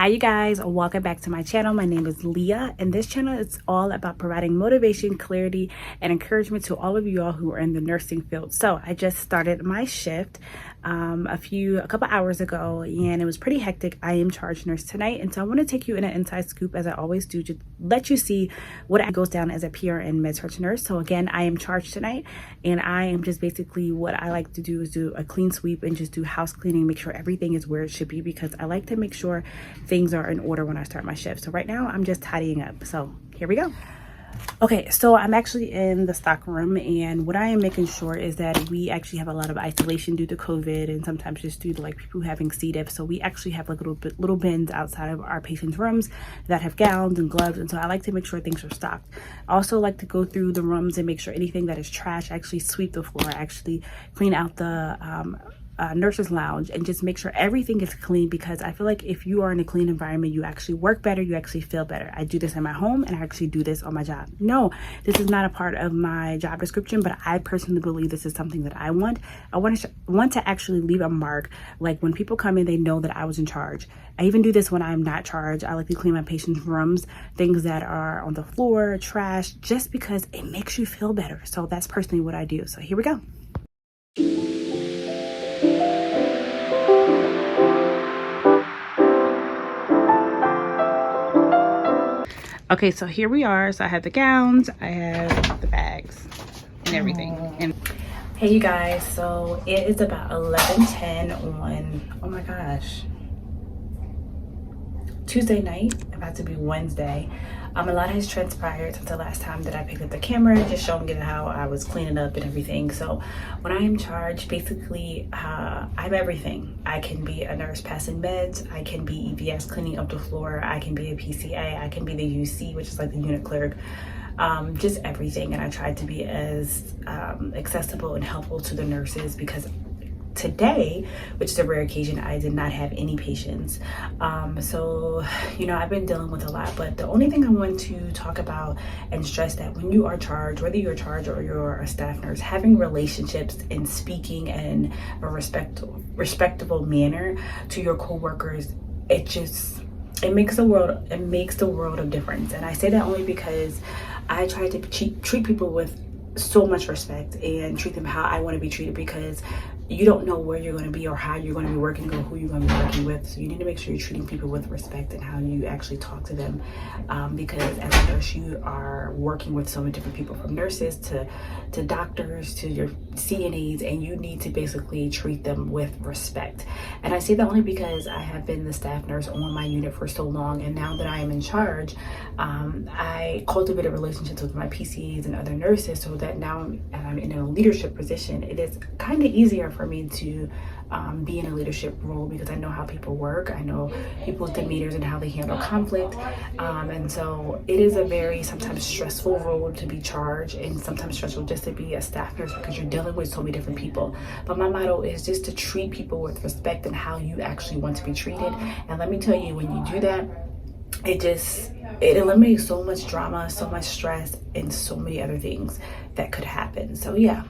Hi you guys, welcome back to my channel. My name is Leah, and this channel is all about providing motivation, clarity, and encouragement to all of you all who are in the nursing field. So I just started my shift a couple hours ago, and it was pretty hectic. I am charge nurse tonight, and so I want to take you in an inside scoop, as I always do, to let you see what goes down as a PRN Med-Surg nurse. So again, I am charged tonight, and I am just basically, what I like to do is do a clean sweep and just do house cleaning, make sure everything is where it should be, because I like to make sure things are in order when I start my shift. So right now I'm just tidying up. So here we go. Okay, so I'm actually in the stock room, and what I am making sure is that we actually have a lot of isolation due to COVID, and sometimes just due to like people having C. diff. So we actually have like little bins outside of our patients' rooms that have gowns and gloves, and so I like to make sure things are stocked. I also like to go through the rooms and make sure anything that is trash, actually sweep the floor, actually clean out the nurses lounge, and just make sure everything is clean, because I feel like if you are in a clean environment, you actually work better, you actually feel better. I do this in my home, and I actually do this on my job. No, this is not a part of my job description, but I personally believe this is something that I want. I want to actually leave a mark. Like when people come in, they know that I was in charge. I even do this when I'm not charged. I like to clean my patients' rooms, things that are on the floor, trash, just because it makes you feel better. So that's personally what I do. So here we go. Okay, so here we are. So I have the gowns, I have the bags and everything. And hey you guys, so it is about 11:10 on, oh my gosh, Tuesday night, about to be Wednesday. A lot has transpired since the last time that I picked up the camera, just showing it how I was cleaning up and everything. So when I am charged, basically, I'm everything. I can be a nurse passing meds, I can be EVS cleaning up the floor, I can be a PCA, I can be the UC, which is like the unit clerk. Just everything. And I tried to be as accessible and helpful to the nurses, because today, which is a rare occasion, I did not have any patients. So you know, I've been dealing with a lot, but the only thing I want to talk about and stress, that when you are charged, whether you're charged or you're a staff nurse, having relationships and speaking in a respectable manner to your co-workers, it makes the world of difference. And I say that only because I try to treat people with so much respect and treat them how I want to be treated, because you don't know where you're going to be or how you're going to be working or who you're going to be working with. So you need to make sure you're treating people with respect and how you actually talk to them, because as a nurse, you are working with so many different people, from nurses to doctors to your CNAs, and you need to basically treat them with respect. And I say that only because I have been the staff nurse on my unit for so long, and now that I am in charge, I cultivated relationships with my PCAs and other nurses, so that now I'm in a leadership position. It is kind of easier for me to be in a leadership role, because I know how people work, I know people's demeanors and how they handle conflict, and so it is a very sometimes stressful role to be charged, and sometimes stressful just to be a staff nurse, because you're dealing with so many different people. But my motto is just to treat people with respect and how you actually want to be treated. And let me tell you, when you do that, it eliminates so much drama, so much stress, and so many other things that could happen. So yeah.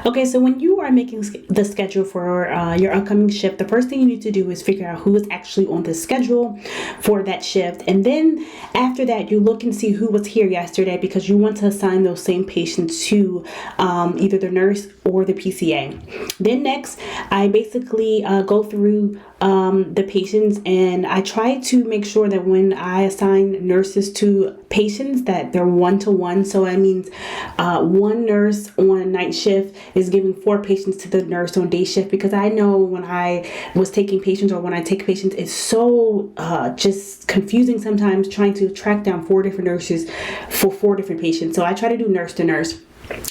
Okay, so when you are making the schedule for your upcoming shift, the first thing you need to do is figure out who is actually on the schedule for that shift. And then after that, you look and see who was here yesterday, because you want to assign those same patients to either the nurse or the PCA. Then next, I basically go through the patients, and I try to make sure that when I assign nurses to patients, that they're one-to-one. So that means one nurse on night shift is giving 4 patients to the nurse on day shift, because I know when I was taking patients, or when I take patients, it's so just confusing sometimes trying to track down 4 different nurses for 4 different patients. So I try to do nurse to nurse.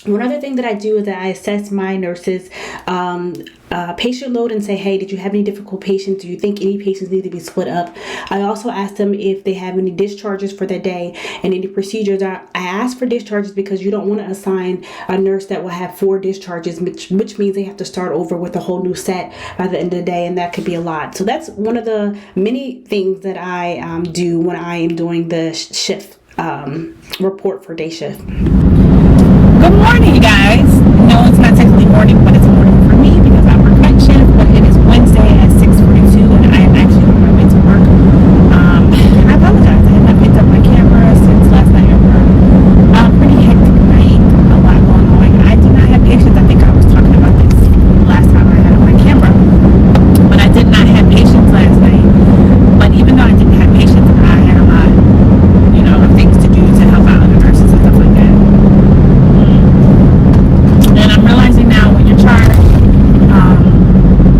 One other thing that I do is that I assess my nurses' patient load and say, hey, did you have any difficult patients? Do you think any patients need to be split up? I also ask them if they have any discharges for the day and any procedures. I ask for discharges because you don't want to assign a nurse that will have 4 discharges, which means they have to start over with a whole new set by the end of the day, and that could be a lot. So that's one of the many things that I do when I am doing the shift report for day shift. Good morning, you guys. No, it's not technically morning, but it's morning for me because I work night shift. But it is Wednesday at 6:42, and I am actually on my way to work. I apologize. I have not picked up my camera since last night at work. Pretty hectic night. A lot going on. I do not have patience. I think I was talking about this last time I had on my camera, but I did not have patience last night. But even though I didn't have patience, I had a lot, of things to do to help out other nurses and stuff like that. And I'm realizing now, when you're charged,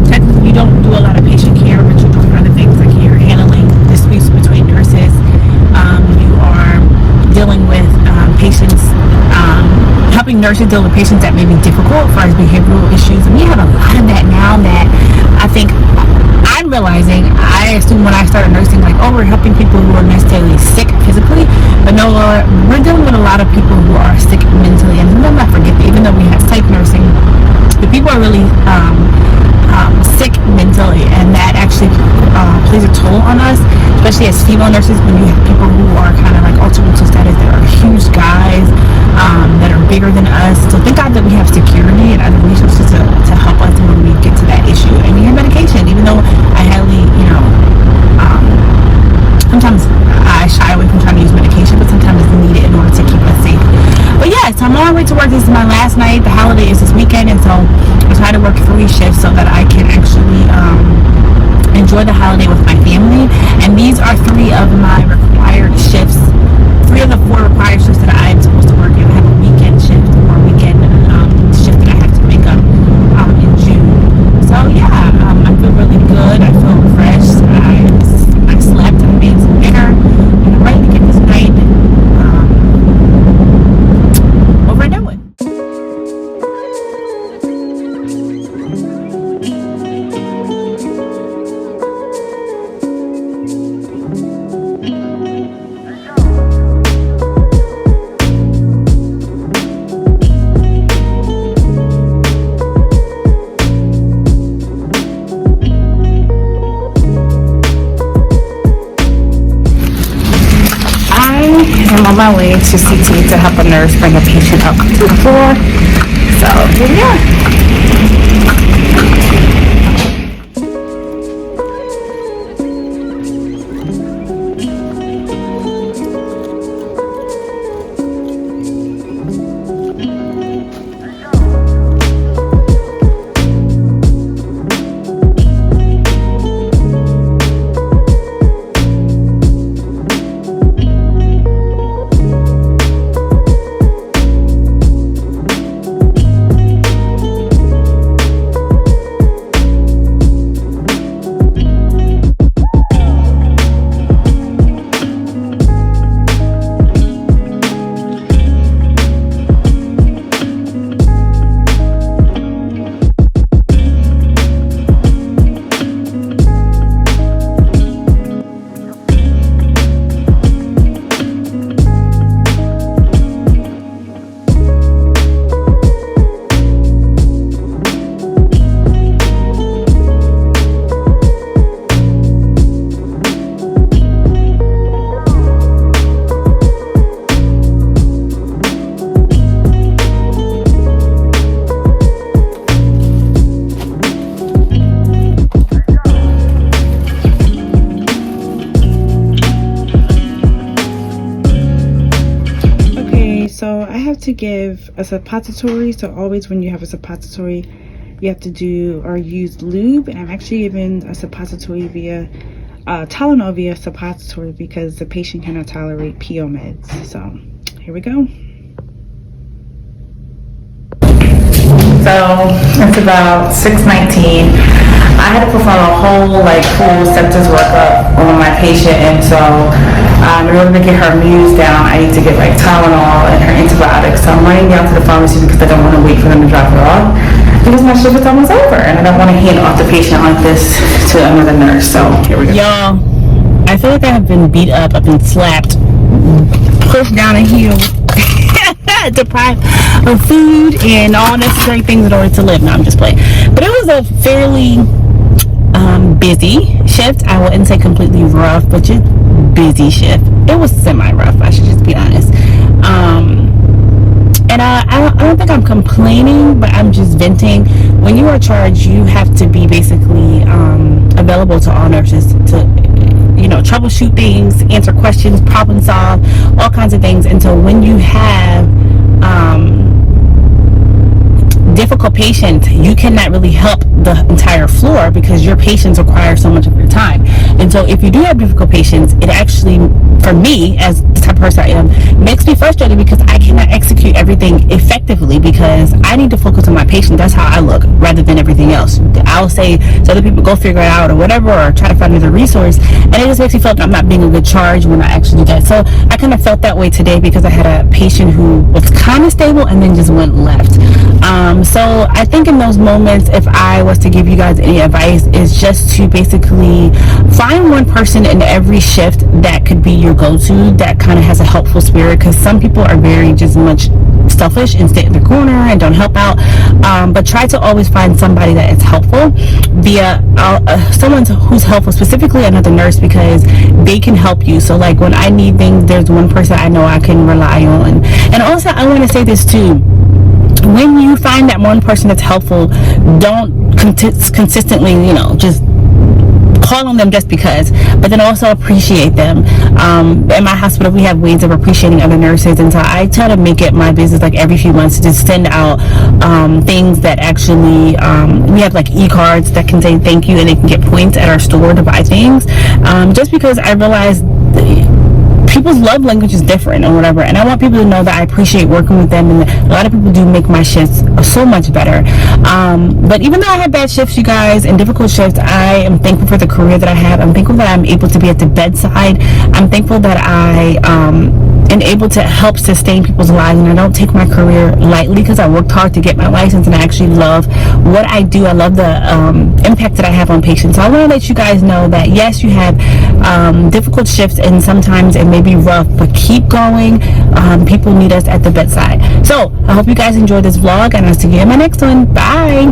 technically you don't do a lot of patient care, but you're doing other things, like you're handling disputes between nurses. You are dealing with patients, helping nurses deal with patients that may be difficult for behavioral issues. And we have a lot of that now that I think I'm realizing. I assume when I started nursing, like, oh, we're helping people who are necessarily sick physically, but no, we're dealing with a lot of people who are sick mentally. And sometimes I forget that even though we have psych nursing, the people are really sick mentally, and that actually plays a toll on us, especially as female nurses, when you have people who are kind of like ultra mental status, that are huge guys, that are bigger than us. So thank God that we have security and other resources to help us when we get to that issue. And we have medication, even though I highly, sometimes I shy away from trying to use medication, but sometimes it's needed in order to keep us safe. But yeah, so I'm on my way to work. This is my last night. The holiday is this weekend, and so I try to work 3 shifts so that I can actually enjoy the holiday with my family. And these are 3 of my required shifts. 3 of the 4 required shifts that I am supposed to work in. I have a weekend shift or a weekend shift that I have to make up in June. So yeah, I feel really good. I feel refreshed. I slept and made some dinner, and I'm ready to get this night over and done with. I'm on my way to CT to help a nurse bring a patient up to the floor. So here we are. So I have to give a suppository. So always when you have a suppository, you have to do or use lube. And I'm actually given a suppository via Tylenol via suppository because the patient cannot tolerate PO meds. So here we go. So it's about 6:19. I had to perform a whole full sepsis workup on my patient, and so in order to get her muse down, I need to get Tylenol and her antibiotics. So I'm running down to the pharmacy because I don't want to wait for them to drop her off because my shift is almost over, and I don't want to hand off the patient like this to another nurse. So here we go. Y'all, I feel like I have been beat up. I've been slapped, pushed down a hill, deprived of food and all necessary things in order to live. No, I'm just playing. But it was a fairly busy shift. I wouldn't say completely rough, but just busy shift. It was semi-rough, I should just be honest. And I don't think I'm complaining, but I'm just venting. When you are charged, you have to be basically available to all nurses to troubleshoot things, answer questions, problem solve, all kinds of things. And so when you have difficult patients, you cannot really help the entire floor because your patients require so much of your time. And so if you do have difficult patients, it actually, for me, as the type of person I am, makes me frustrated because I cannot execute everything effectively because I need to focus on my patient. That's how I look rather than everything else. I'll say to other people, go figure it out or whatever, or try to find another resource, and it just makes me feel like I'm not being a good charge when I actually do that. So I kind of felt that way today because I had a patient who was kind of stable and then just went left. So I think in those moments, if I was to give you guys any advice, is just to basically find one person in every shift that could be your go-to, that kind of has a helpful spirit, because some people are very just much selfish and stay in the corner and don't help out, but try to always find somebody that is helpful via someone who's helpful, specifically another nurse, because they can help you. So when I need things, there's one person I know I can rely on. And also I want to say this too, when you find that one person that's helpful, don't consistently just call on them just because, but then also appreciate them. In my hospital, we have ways of appreciating other nurses, and so I try to make it my business every few months to just send out things that actually we have e-cards that can say thank you, and they can get points at our store to buy things, just because I realize people's love language is different or whatever, and I want people to know that I appreciate working with them, and a lot of people do make my shifts so much better. But even though I have bad shifts, you guys, and difficult shifts, I am thankful for the career that I have. I'm thankful that I'm able to be at the bedside. I'm thankful that I am able to help sustain people's lives, and I don't take my career lightly because I worked hard to get my license, and I actually love what I do. I love the impact that I have on patients. So I want to let you guys know that yes, you have difficult shifts, and sometimes it may be rough, but keep going. People need us at the bedside. So I hope you guys enjoyed this vlog, and I'll see you in my next one. Bye.